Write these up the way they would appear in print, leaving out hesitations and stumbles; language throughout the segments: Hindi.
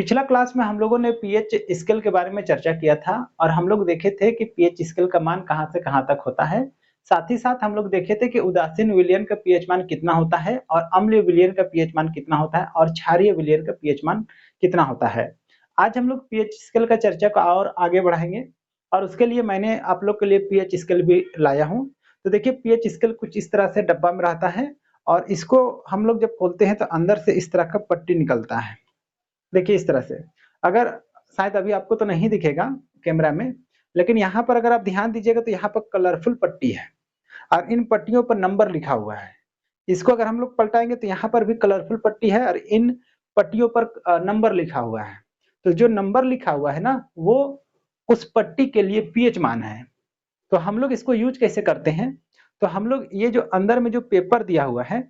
पिछला क्लास में हम लोगों ने पीएच स्केल के बारे में चर्चा किया था और हम लोग देखे थे कि पीएच स्केल का मान कहाँ से कहाँ तक होता है। साथ ही साथ हम लोग देखे थे कि उदासीन विलयन का पीएच मान कितना होता है और अम्लीय विलयन का पीएच मान कितना होता है और क्षारीय विलयन का पीएच मान कितना होता है। आज हम लोग पीएच स्केल का चर्चा को और आगे बढ़ाएंगे और उसके लिए मैंने आप लोग के लिए पीएच स्केल भी लाया हूँ। तो देखिए पीएच स्केल कुछ इस तरह से डब्बा में रहता है और इसको हम लोग जब खोलते हैं तो अंदर से इस तरह का पट्टी निकलता है। देखिए इस तरह से, अगर शायद अभी आपको तो नहीं दिखेगा कैमरा में, लेकिन यहाँ पर अगर आप ध्यान दीजिएगा तो यहाँ पर कलरफुल पट्टी है और इन पट्टियों पर नंबर लिखा हुआ है। इसको अगर हम लोग पलटाएंगे तो यहाँ पर भी कलरफुल पट्टी है और इन पट्टियों पर नंबर लिखा हुआ है। तो जो नंबर लिखा हुआ है ना, वो उस पट्टी के लिए पीएच मान है। तो हम लोग इसको यूज कैसे करते हैं, तो हम लोग ये जो अंदर में जो पेपर दिया हुआ है,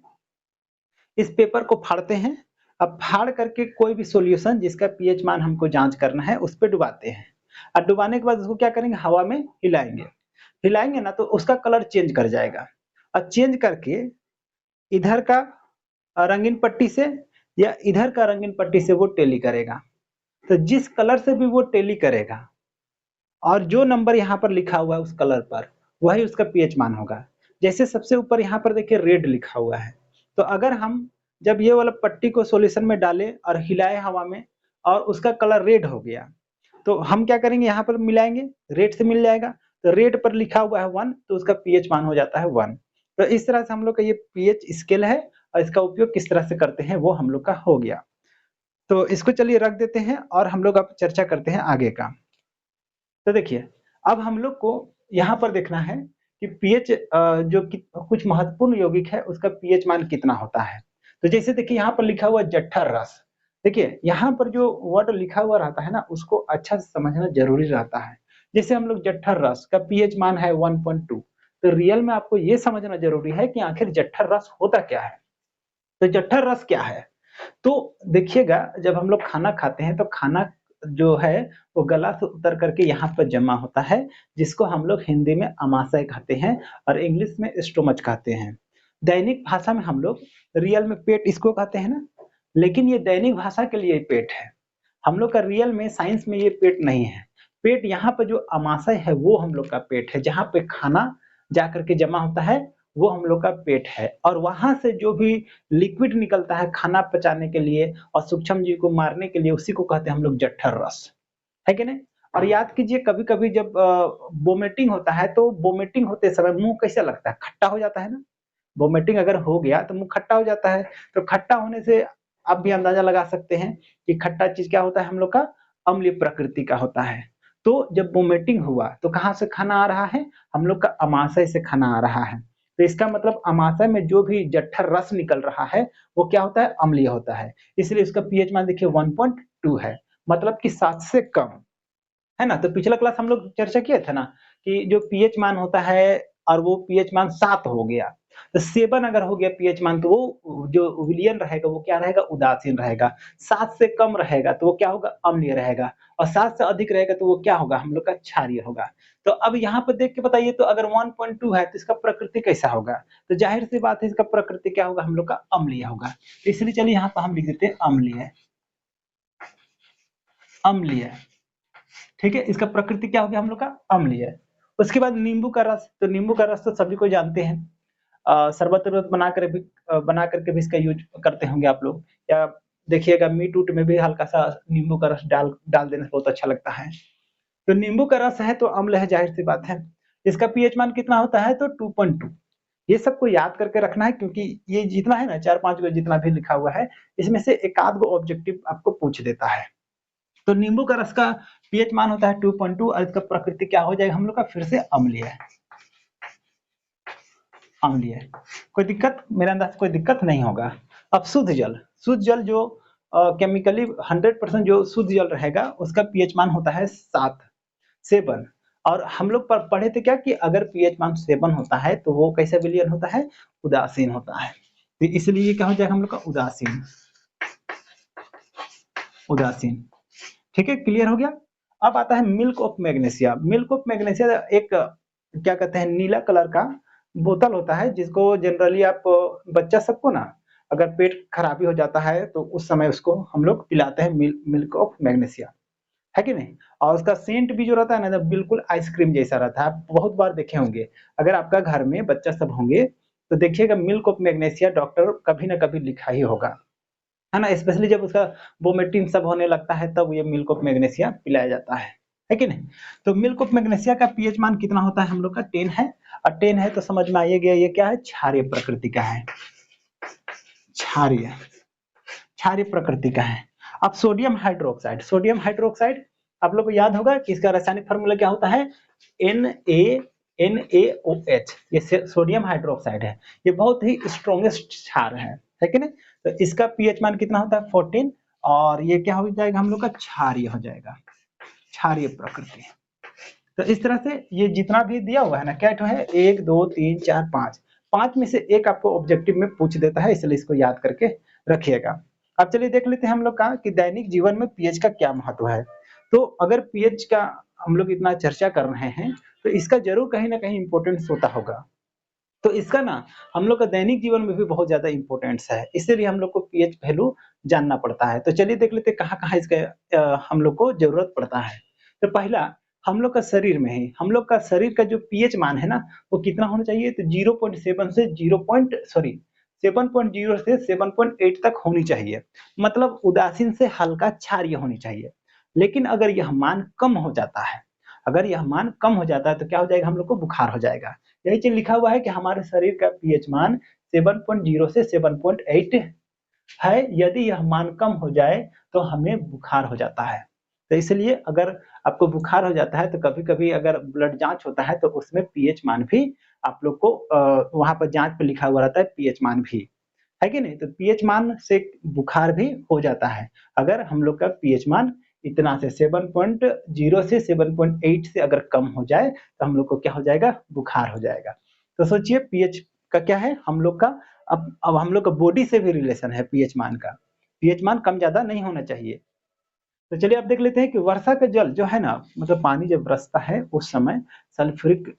इस पेपर को फाड़ते हैं। अब फाड़ करके कोई भी सॉल्यूशन जिसका पीएच मान हमको जांच करना है उस पे डुबाते हैं और डुबाने के बाद उसको क्या करेंगे, हवा में हिलाएंगे। हिलाएंगे ना तो उसका कलर चेंज कर जाएगा और चेंज करके इधर का रंगीन पट्टी से या इधर का रंगीन पट्टी से वो टेली करेगा। तो जिस कलर से भी वो टेली करेगा और जो नंबर यहाँ पर लिखा हुआ है उस कलर पर, वही उसका पीएच मान होगा। जैसे सबसे ऊपर यहाँ पर देखिए रेड लिखा हुआ है, तो अगर हम जब ये वाला पट्टी को सॉल्यूशन में डालें और हिलाए हवा में और उसका कलर रेड हो गया, तो हम क्या करेंगे, यहाँ पर मिलाएंगे, रेड से मिल जाएगा। तो रेड पर लिखा हुआ है 1, तो उसका पीएच मान हो जाता है 1। तो इस तरह से हम लोग का ये पीएच स्केल है और इसका उपयोग किस तरह से करते हैं वो हम लोग का हो गया। तो इसको चलिए रख देते हैं और हम लोग अब चर्चा करते हैं आगे का। तो देखिए, अब हम लोग को यहाँ पर देखना है कि पीएच जो कि कुछ महत्वपूर्ण यौगिक है उसका पीएच मान कितना होता है। तो जैसे देखिए यहाँ पर लिखा हुआ जठर रस, देखिए यहाँ पर जो वर्ड लिखा हुआ रहता है ना, उसको अच्छा से समझना जरूरी रहता है। जैसे हम लोग जठर रस का पीएच मान है 1.2, तो रियल में आपको ये समझना जरूरी है कि आखिर जठर रस होता क्या है। तो जठर रस क्या है, तो देखिएगा जब हम लोग खाना खाते हैं तो खाना जो है वो गला से उतर करके यहाँ पर जमा होता है, जिसको हम लोग हिंदी में अमाशय कहते हैं और इंग्लिश में स्टोमच कहते हैं। दैनिक भाषा में हम लोग रियल में पेट इसको कहते हैं ना, लेकिन ये दैनिक भाषा के लिए पेट है। हम लोग का रियल में साइंस में ये पेट नहीं है। पेट यहाँ पर जो अमाशय है वो हम लोग का पेट है, जहाँ पे खाना जा करके जमा होता है वो हम लोग का पेट है। और वहां से जो भी लिक्विड निकलता है खाना पचाने के लिए और सूक्ष्म जीव को मारने के लिए, उसी को कहते हैं हम लोग जठर रस, है कि नहीं। और याद कीजिए कभी कभी जब वोमिटिंग होता है तो वोमिटिंग होते समय मुंह कैसा लगता है, खट्टा हो जाता है ना। वोमिटिंग अगर हो गया तो मुंह खट्टा हो जाता है। तो खट्टा होने से आप भी अंदाजा लगा सकते हैं कि खट्टा चीज क्या होता है, हम लोग का अम्लीय प्रकृति का होता है। तो जब वोमिटिंग हुआ तो कहाँ से खाना आ रहा है, हम लोग का अमाशय से खाना आ रहा है। तो इसका मतलब अमाशय में जो भी जठर रस निकल रहा है वो क्या होता है, अम्लीय होता है। इसलिए इसका पीएच मान देखिए 1.2 है, मतलब कि 7 से कम, है ना। तो पिछला क्लास हम लोग चर्चा किए थे ना कि जो पीएच मान होता है और वो पीएच मान 7 हो गया, तो 7 अगर हो गया पीएच मान, तो वो जो विलियन रहेगा वो क्या रहेगा, उदासीन रहेगा। 7 से कम रहेगा तो वो क्या होगा, अम्लीय रहेगा। और 7 से अधिक रहेगा तो वो क्या होगा, हम लोग का क्षारीय होगा। तो अब यहाँ पर देख के बताइए, तो अगर 1.2 है तो इसका प्रकृति कैसा होगा, तो जाहिर सी बात है इसका प्रकृति क्या होगा, हम लोग का अम्लीय होगा। तो इसलिए चलिए यहाँ पर हम लिख देते हैं अम्लीय। अम्लीय, ठीक है, इसका प्रकृति क्या हो गया, हम लोग का अम्लीय। उसके बाद नींबू का रस, तो नींबू का रस तो सभी को जानते हैं, शरबत वरबत बना करके भी इसका यूज करते होंगे आप लोग, या देखिएगा मीट उट में भी हल्का सा नींबू का रस डाल डाल देने से बहुत अच्छा लगता है। तो नींबू का रस है तो अम्ल है, जाहिर सी बात है। इसका पीएच मान कितना होता है, तो 2.2। ये सबको याद करके रखना है, क्योंकि ये जितना है ना, 4-5 गो जितना भी लिखा हुआ है, इसमें से एक आध गो ऑब्जेक्टिव आपको पूछ देता है। तो नींबू का रस का पीएच मान होता है 2.2 और इसका प्रकृति क्या हो जाएगा, हम लोग का फिर से अम्लीय। अम्लीय, कोई दिक्कत, मेरे अंदाज से कोई दिक्कत नहीं होगा। अब शुद्ध जल, शुद्ध जल जो केमिकली 100% जो शुद्ध जल रहेगा उसका पीएच मान होता है 7। और हम लोग पढ़े थे क्या कि अगर पीएच मान 7 होता है तो वो कैसा विलयन होता है, उदासीन होता है। तो इसलिए ये क्या हो जाएगा, हम लोग का उदासीन। उदासीन, ठीक है, क्लियर हो गया। अब आता है milk of magnesia. Milk of magnesia एक क्या कहते हैं, नीला कलर का बोतल होता है, जिसको जनरली आप बच्चा सबको ना अगर पेट खराबी हो जाता है तो उस समय उसको हम लोग पिलाते हैं मिल्क ऑफ मैग्नीशिया, है कि नहीं? और उसका सेंट भी जो रहता है ना, तो बिल्कुल आइसक्रीम जैसा रहता है। आप बहुत बार देखे होंगे, अगर आपका घर में बच्चा सब होंगे, तो देखिएगा मिल्क ऑफ मैग्नीशिया डॉक्टर कभी ना कभी लिखा ही होगा, है ना? स्पेशली जब उसका वोमिटिंग सब होने लगता है, तब ये मिल्क ऑफ मैग्नीशिया पिलाया जाता है कि नहीं? तो मिल्क ऑफ मैग्नीशिया का पीएच मान कितना होता है हम लोग का? 10 है, और 10 है तो समझ में आ ही गया ये क्या है? क्षारीय प्रकृति का है। क्षारीय क्षारीय प्रकृति का है। अब सोडियम हाइड्रोक्साइड आप लोग को याद होगा कि इसका रासायनिक फार्मूला क्या होता है? NaNaOH, ये सोडियम हाइड्रोक्साइड है। ये बहुत ही स्ट्रॉन्गेस्ट क्षार है कि नहीं? तो इसका पीएच मान कितना होता है? 14, और ये क्या हो जाएगा हम लोग का? क्षारीय हो जाएगा, क्षारीय प्रकृति। तो इस तरह से ये जितना भी दिया हुआ है ना, क्या है? 1 2 3 4 5, 5 में से एक आपको ऑब्जेक्टिव में पूछ देता है, इसलिए इसको याद करके रखिएगा। अब चलिए देख लेते हैं हम लोग का कि दैनिक जीवन में पीएच का क्या महत्व है। तो अगर पीएच का हम लोग इतना चर्चा कर रहे हैं, तो इसका जरूर कहीं ना कहीं इंपॉर्टेंस होता होगा। तो इसका ना हम लोग का दैनिक जीवन में भी बहुत ज्यादा इंपॉर्टेंस है, इसीलिए हम लोग को पीएच वैल्यू जानना पड़ता है। तो चलिए देख लेते हैं कहाँ कहाँ इसका हम लोग को जरूरत पड़ता है। तो पहला, हम लोग का शरीर में है, हम लोग का शरीर का जो पीएच मान है ना, वो कितना होना चाहिए? तो 0.7 से 7.0 से 7.8 तक होनी चाहिए, मतलब उदासीन से हल्का क्षारीय होनी चाहिए। लेकिन अगर यह मान कम हो जाता है, अगर यह मान कम हो जाता है तो क्या हो जाएगा? हम लोग को बुखार हो जाएगा। यही चीज लिखा हुआ है कि हमारे शरीर का पीएच मान 7.0 से 7.8 है। यदि यह मान कम हो जाए तो हमें बुखार हो जाता है। तो इसलिए अगर आपको बुखार हो जाता है, तो कभी-कभी अगर ब्लड जांच होता है तो उसमें पीएच मान भी आप लोग को वहां पर जांच पे लिखा हुआ रहता है पीएच मान भी, है कि नहीं? तो पीएच मान से बुखार भी हो जाता है। अगर हम लोग का पीएच मान इतना से 7.0 से 7.8 से अगर कम हो जाए, तो हम लोग को क्या हो जाएगा? बुखार हो जाएगा। तो सोचिए पीएच का क्या है हम लोग का? अब हम लोग का बॉडी से भी रिलेशन है पीएच मान का। पीएच मान कम ज्यादा नहीं होना चाहिए। तो चलिए अब देख लेते हैं कि वर्षा का जल जो है ना, मतलब पानी जब बरसता है उस समय सल्फ्यूरिक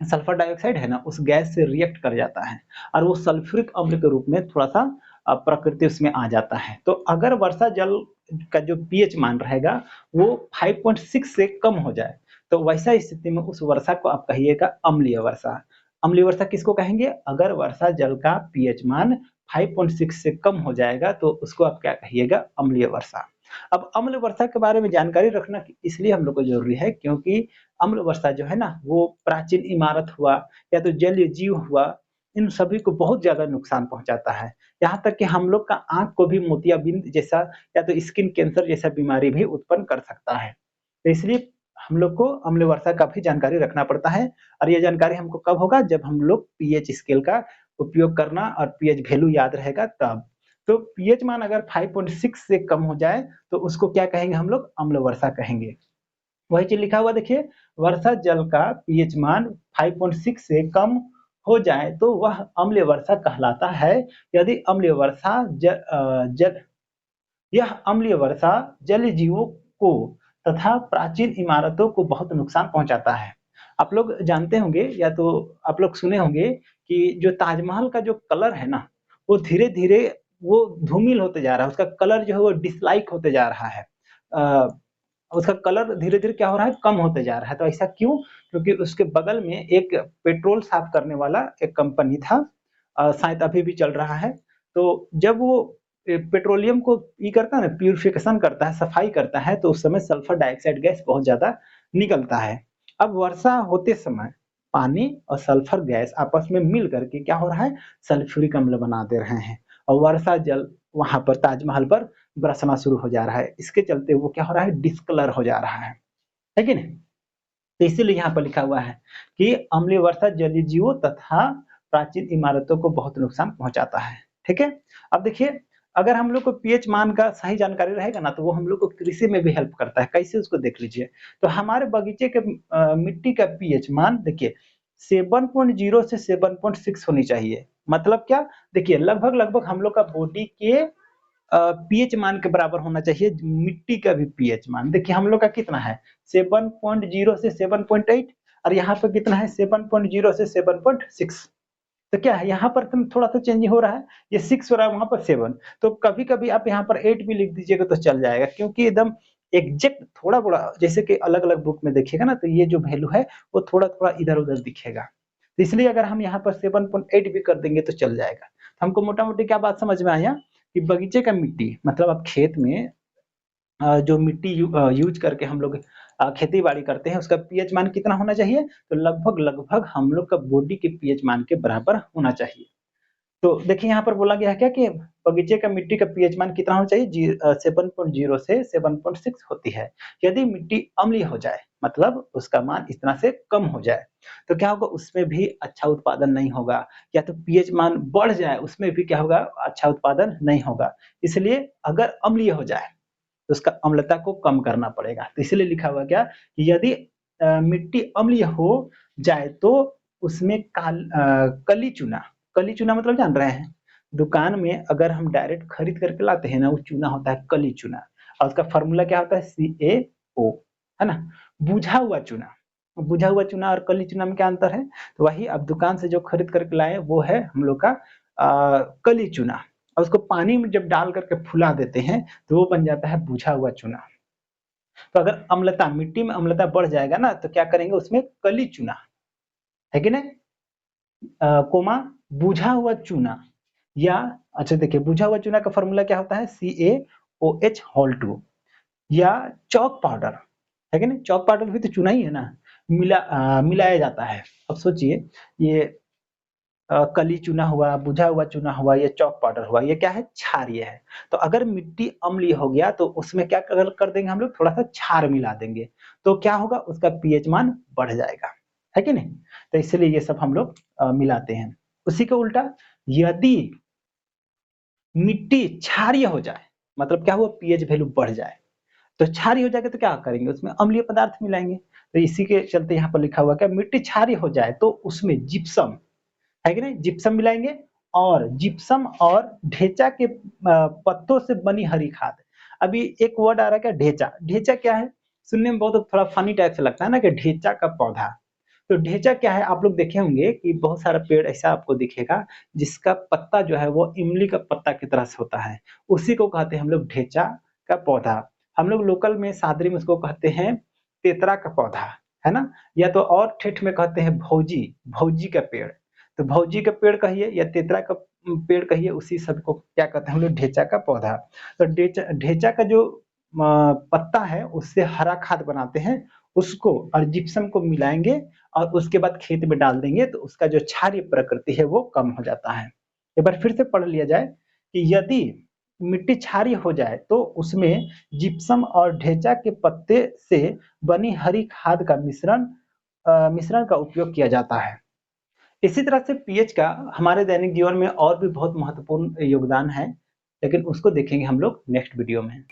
सल्फर डाइऑक्साइड है ना, उस गैस से रिएक्ट कर जाता है, और वो सल्फ्यूरिक अम्ल के रूप में थोड़ा-सा प्रकृति उसमें आ जाता है। तो अगर वर्षा जल का जो पीएच मान रहेगा वो 5.6 से कम हो जाए, तो वैसा स्थिति में उस वर्षा को आप कहिएगा अम्लीय वर्षा। अम्लीय वर्षा किसको कहेंगे? अगर वर्षा जल का पीएच मान 5.6 से कम हो जाएगा तो उसको आप क्या कहिएगा? अम्लीय वर्षा। अब अम्ल वर्षा के बारे में जानकारी रखना इसलिए हम लोग को जरूरी है, क्योंकि अम्ल वर्षा जो है ना, वो प्राचीन इमारत हुआ या तो जलीय जीव हुआ, इन सभी को बहुत ज़्यादा नुकसान पहुँचाता है। यहाँ तक कि हम लोग का आँख को भी मोतियाबिंद जैसा या तो स्किन कैंसर जैसा बीमारी भी उत्पन्न कर सकता है। तो इसलिए हम लोग को अम्ल वर्षा का भी जानकारी रखना पड़ता है, और ये जानकारी हमको कब होगा? जब हम लोग पीएच स्केल का उपयोग करना और पीएच वैल्यू याद रहेगा तब। तो पीएच मान अगर 5.6 से कम हो जाए तो उसको क्या कहेंगे हम लोग? अम्ल वर्षा कहेंगे। वही चीज़ लिखा हुआ देखिए, वर्षा जल का पीएच मान 5.6 से कम हो जाए तो वह अम्लीय वर्षा कहलाता है। यदि अम्लीय वर्षा जल यह अम्लीय वर्षा जलीय जीवों को तथा प्राचीन इमारतों को बहुत नुकसान पहुंचाता है। आप लोग जानते होंगे या तो आप लोग सुने होंगे कि जो ताजमहल का जो कलर है ना, वो धीरे-धीरे वो धूमिल होते जा रहा है, उसका कलर जो है वो डिसलाइक होते जा रहा है। अ, उसका कलर धीरे-धीरे क्या हो रहा है? कम होते जा रहा है। तो ऐसा क्यों? क्योंकि उसके बगल में एक पेट्रोल साफ करने वाला एक कंपनी था, शायद अभी भी चल रहा है। तो जब वो पेट्रोलियम को करता है ना, प्यूरिफिकेशन करता है, सफाई करता है, तो उस समय सल्फर डाइऑक्साइड गैस बहुत ज़्यादा निकलता है। अब वर्षा होते समय पानी और सल्फर गैस आपस में मिल करके क्या हो रहा है? सल्फ्यूरिक अम्ल बना दे रहे हैं, और वर्षा जल वहाँ पर ताजमहल पर बरसना शुरू हो जा रहा है। इसके चलते वो क्या हो रहा है? डिस्कलर हो जा रहा है कि नहीं? तो इसीलिए यहाँ पर लिखा हुआ है कि अम्लीय वर्षा जलीय जीवों तथा प्राचीन इमारतों को बहुत नुकसान पहुँचाता है। ठीक है? अब देखिए, अगर हम लोग को पीएच मान का सही जानकारी रहेगा ना, तो वो हम लोग को कृषि में भी हेल्प करता है। कैसे? उसको देख लीजिए। तो हमारे बगीचे के मिट्टी का पीएच मान देखिए 7.0 से 7.6 होनी चाहिए। मतलब क्या? देखिए लगभग-लगभग हम लोग का बॉडी के पीएच मान के बराबर होना चाहिए मिट्टी का भी पीएच मान। देखिए हम लोग का कितना है? 7.0 से 7.8, और यहाँ पे कितना है? 7.0 से 7.6। तो क्या है यहाँ पर तुम थोड़ा-सा चेंज हो रहा है, ये 6 हो रहा है वहाँ पर 7, तो कभी-कभी आप यहाँ पर 8 भी लिख दीजिएगा तो चल जाएगा, क्योंकि एकदम एग्ज़ैक्ट थोड़ा-थोड़ा जैसे कि अलग-अलग बुक में देखिएगा ना, तो ये जो वैल्यू है वो थोड़ा-थोड़ा इधर-उधर दिखेगा। तो इसलिए अगर हम यहाँ पर 7.8 भी कर देंगे तो चल जाएगा। तो हमको मोटा-मोटी क्या बात समझ में आया कि बगीचे का मिट्टी मतलब आप खेत में जो मिट्टी यूज़ करके हम लोग खेती-बाड़ी करते हैं, उसका पीएच मान कितना होना चाहिए? तो लगभग-लगभग हम लोग का बॉडी के पीएच मान के बराबर होना चाहिए। तो देखिए यहाँ पर बोला गया है क्या कि बगीचे का मिट्टी का पीएच मान कितना होना चाहिए? 7.0 से 7.6 होती है। यदि मिट्टी अम्लीय हो जाए, मतलब उसका मान इतना से कम हो जाए, तो क्या होगा? उसमें भी अच्छा उत्पादन नहीं होगा, या तो पीएच मान बढ़ जाए, उसमें भी क्या होगा? अच्छा उत्पादन नहीं होगा। इसलिए अगर अम्लीय हो जाए तो उसका अम्लता को कम करना पड़ेगा। तो इसीलिए लिखा हुआ क्या कि यदि मिट्टी अम्लीय हो जाए तो उसमें कली चूना, कली चूना मतलब जान रहे हैं? दुकान में अगर हम डायरेक्ट खरीद करके लाते हैं ना, वो चूना होता है कली चूना और उसका फ़ॉर्मूला क्या होता है CaO, है ना? बुझा हुआ चूना और कली चूना में क्या अंतर है? तो वही आप दुकान से जो खरीद करके लाए वो है हम लोग का कली चूना और उसको पानी में जब डाल करके फुला देते हैं तो वो बन जाता है बुझा हुआ चूना। तो अगर अम्लता मिट्टी में अम्लता बढ़ जाएगा ना तो क्या करेंगे उसमें कली चूना, है कि नहीं? कोमा बुझा हुआ चूना या अच्छा देखिए बुझा हुआ चूना का फ़ॉर्मूला क्या होता है CaOH होल 2 या चॉक पाउडर, है कि नहीं? चॉक पाउडर भी तो चूना ही है ना, मिलाया जाता है। अब सोचिए ये कली चूना हुआ, बुझा हुआ चूना हुआ, ये चॉक पाउडर हुआ, ये क्या है? क्षारीय है। तो अगर मिट्टी अम्लीय हो गया तो उसमें क्या कर देंगे हम लोग थोड़ा-सा क्षार मिला देंगे। तो क्या होगा? उसका पीएच मान बढ़ जाएगा, है कि नहीं? तो इसलिए ये सब हम लोग मिलाते हैं। उसी के उल्टा यदि मिट्टी क्षारीय हो जाए, मतलब क्या हुआ? पीएच वैल्यू बढ़ जाए, तो क्षारीय हो जाएगा तो क्या करेंगे? उसमें अम्लीय पदार्थ मिलाएँगे। तो इसी के चलते यहाँ पर लिखा हुआ है क्या मिट्टी क्षारीय हो जाए तो उसमें जिप्सम, है कि नहीं? जिप्सम मिलाएँगे और जिप्सम और ढेंचा के पत्तों से बनी हरी खाद। अभी एक वर्ड आ रहा है क्या ढेंचा? ढेंचा क्या है? सुनने में बहुत थोड़ा फ़नी टाइप से लगता है ना कि ढेंचा का पौधा। तो ढेंचा क्या है? आप लोग देखे होंगे कि बहुत सारा पेड़ ऐसा आपको दिखेगा जिसका पत्ता जो है वो इमली का पत्ता की तरह से होता है। उसी को कहते हैं हम लोग ढेंचा का पौधा। हम लोग लोकल में सादरी में उसको कहते हैं तेतरा का पौधा, है ना? या तो और ठेठ में कहते हैं भौजी, भौजी का पेड़। तो भौजी का पेड़ कहिए या तेतरा का पेड़ कहिए उसी सब को क्या कहते हैं हम लोग ढेंचा का पौधा। तो ढेंचा ढेंचा का जो पत्ता है उससे हरा खाद बनाते हैं, उसको और जिप्सम को मिलाएँगे और उसके बाद खेत में डाल देंगे तो उसका जो क्षारीय प्रकृति है वो कम हो जाता है। एक बार फिर से पढ़ लिया जाए कि यदि मिट्टी क्षारीय हो जाए तो उसमें जिप्सम और ढेंचा के पत्ते से बनी हरी खाद का मिश्रण का उपयोग किया जाता है। इसी तरह से पीएच का हमारे दैनिक जीवन में और भी बहुत महत्वपूर्ण योगदान है, लेकिन उसको देखेंगे हम लोग नेक्स्ट वीडियो में।